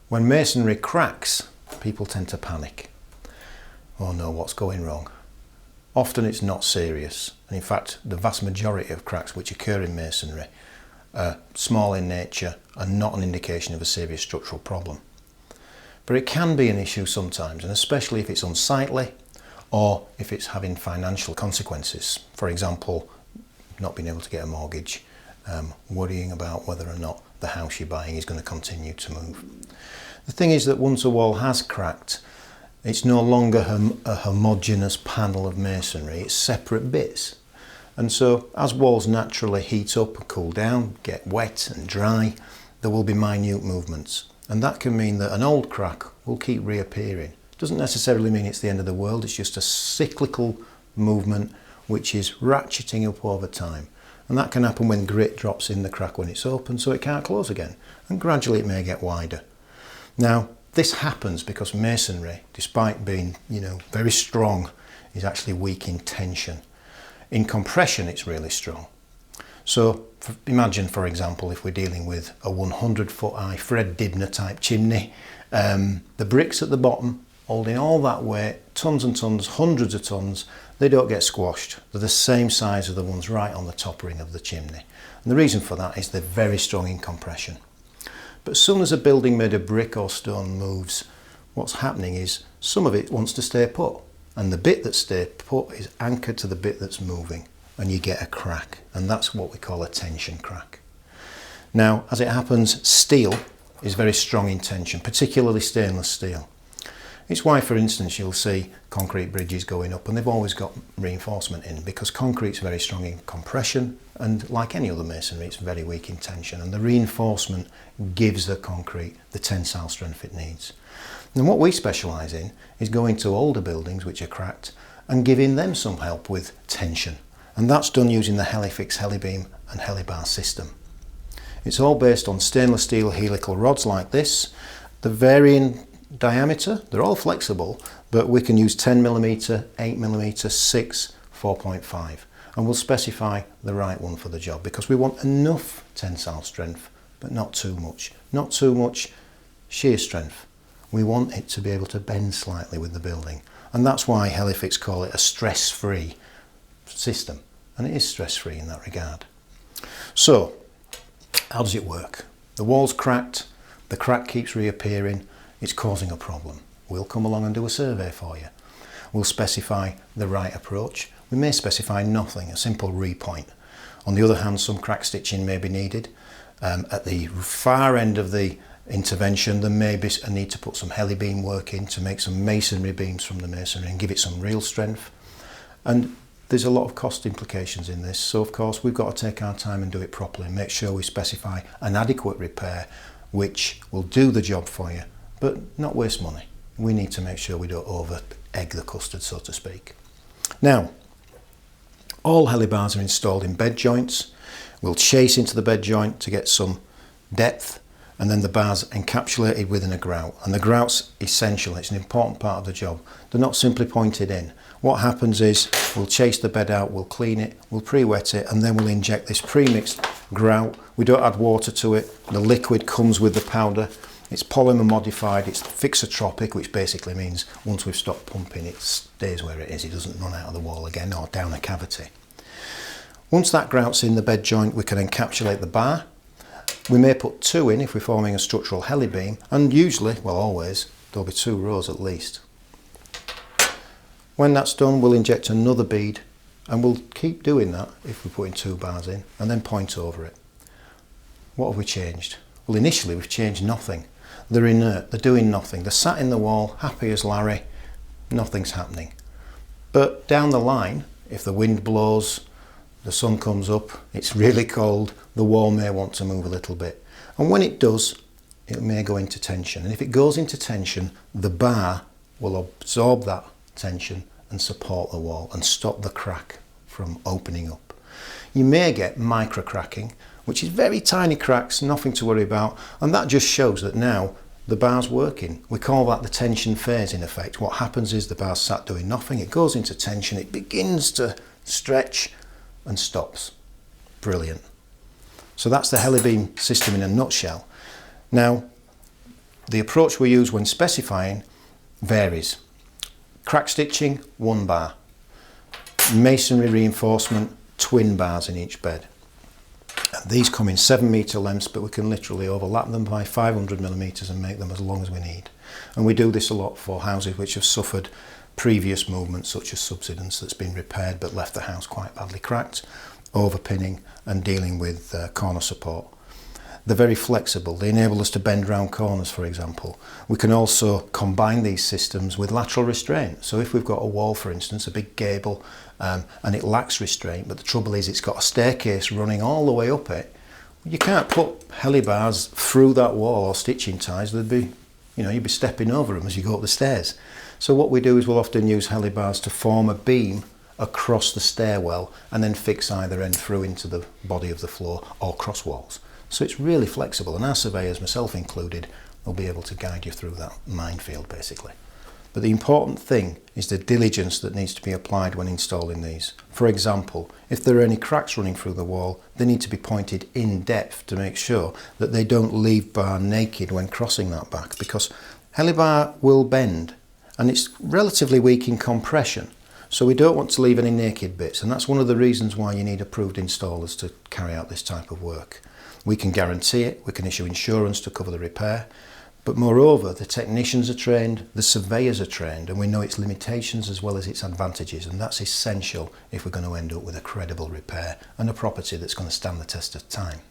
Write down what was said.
When masonry cracks, people tend to panic. Oh no, what's going wrong? Often it's not serious, and in fact the vast majority of cracks which occur in masonry are small in nature and not an indication of a serious structural problem. But it can be an issue sometimes, and especially if it's unsightly or if it's having financial consequences. For example, not being able to get a mortgage, worrying about whether or not the house you're buying is going to continue to move. The thing is that once a wall has cracked, it's no longer a homogeneous panel of masonry, it's separate bits. And so as walls naturally heat up and cool down, get wet and dry, there will be minute movements. And that can mean that an old crack will keep reappearing. It doesn't necessarily mean it's the end of the world, it's just a cyclical movement which is ratcheting up over time. And that can happen when grit drops in the crack when it's open, so it can't close again. And gradually it may get wider. Now, this happens because masonry, despite being, very strong, is actually weak in tension. In compression, it's really strong. So imagine, for example, if we're dealing with a 100-foot high Fred Dibner type chimney, the bricks at the bottom holding all that weight, tons and tons, hundreds of tons, they don't get squashed. They're the same size as the ones right on the top ring of the chimney. And the reason for that is they're very strong in compression. But as soon as a building made of brick or stone moves, what's happening is some of it wants to stay put. And the bit that stays put is anchored to the bit that's moving. And you get a crack. And that's what we call a tension crack. Now, as it happens, steel is very strong in tension, particularly stainless steel. It's why, for instance, you'll see concrete bridges going up and they've always got reinforcement in, because concrete's very strong in compression, and like any other masonry, it's very weak in tension, and the reinforcement gives the concrete the tensile strength it needs. And what we specialise in is going to older buildings which are cracked and giving them some help with tension. And that's done using the Helifix Helibars and Helibeams system. It's all based on stainless steel helical rods like this. The varying diameter, they're all flexible, but we can use 10mm, 8mm, 6, 4.5, and we'll specify the right one for the job because we want enough tensile strength, but not too much. Not too much shear strength. We want it to be able to bend slightly with the building, and that's why Helifix call it a stress-free system, and it is stress-free in that regard. So, how does it work? The wall's cracked, the crack keeps reappearing, it's causing a problem. We'll come along and do a survey for you. We'll specify the right approach. We may specify nothing, a simple repoint. On the other hand, some crack stitching may be needed. At the far end of the intervention, there may be a need to put some helibeam work in to make some masonry beams from the masonry and give it some real strength. And there's a lot of cost implications in this, so of course we've got to take our time and do it properly and make sure we specify an adequate repair which will do the job for you, but not waste money. We need to make sure we don't over egg the custard, so to speak. Now, all helibars are installed in bed joints. We'll chase into the bed joint to get some depth, and then the bars encapsulated within a grout. And the grout's essential, it's an important part of the job. They're not simply pointed in. What happens is we'll chase the bed out, we'll clean it, we'll pre-wet it, and then we'll inject this pre-mixed grout. We don't add water to it. The liquid comes with the powder. It's polymer modified, it's fixotropic, which basically means once we've stopped pumping, it stays where it is. It doesn't run out of the wall again or down a cavity. Once that grout's in the bed joint, we can encapsulate the bar. We may put 2 in if we're forming a structural helibeam, and usually, well always, there'll be 2 rows at least. When that's done, we'll inject another bead, and we'll keep doing that if we're putting 2 bars in, and then point over it. What have we changed? Well, initially we've changed nothing. They're inert, they're doing nothing. They're sat in the wall, happy as Larry, nothing's happening. But down the line, if the wind blows, the sun comes up, it's really cold, the wall may want to move a little bit. And when it does, it may go into tension. And if it goes into tension, the bar will absorb that tension and support the wall and stop the crack from opening up. You may get micro cracking, which is very tiny cracks, nothing to worry about, and that just shows that now the bar's working. We call that the tension phase in effect. What happens is the bar's sat doing nothing, it goes into tension, it begins to stretch and stops. Brilliant. So that's the Helibeam system in a nutshell. Now, The approach we use when specifying varies. Crack stitching, 1 bar. Masonry reinforcement, twin bars in each bed. And these come in 7 metre lengths, but we can literally overlap them by 500 millimetres and make them as long as we need. And we do this a lot for houses which have suffered previous movements, such as subsidence that's been repaired but left the house quite badly cracked, overpinning and dealing with corner support. They're very flexible. They enable us to bend round corners, for example. We can also combine these systems with lateral restraint. So if we've got a wall, for instance, a big gable, and it lacks restraint, but the trouble is it's got a staircase running all the way up it, you can't put helibars through that wall or stitching ties. They'd be, you'd be stepping over them as you go up the stairs. So what we do is we'll often use helibars to form a beam across the stairwell and then fix either end through into the body of the floor or cross walls. So it's really flexible, and our surveyors, myself included, will be able to guide you through that minefield basically. But the important thing is the diligence that needs to be applied when installing these. For example, if there are any cracks running through the wall, they need to be pointed in depth to make sure that they don't leave bar naked when crossing that back, because helibar will bend and it's relatively weak in compression. So we don't want to leave any naked bits, and that's one of the reasons why you need approved installers to carry out this type of work. We can guarantee it, we can issue insurance to cover the repair, but moreover the technicians are trained, the surveyors are trained, and we know its limitations as well as its advantages, and that's essential if we're going to end up with a credible repair and a property that's going to stand the test of time.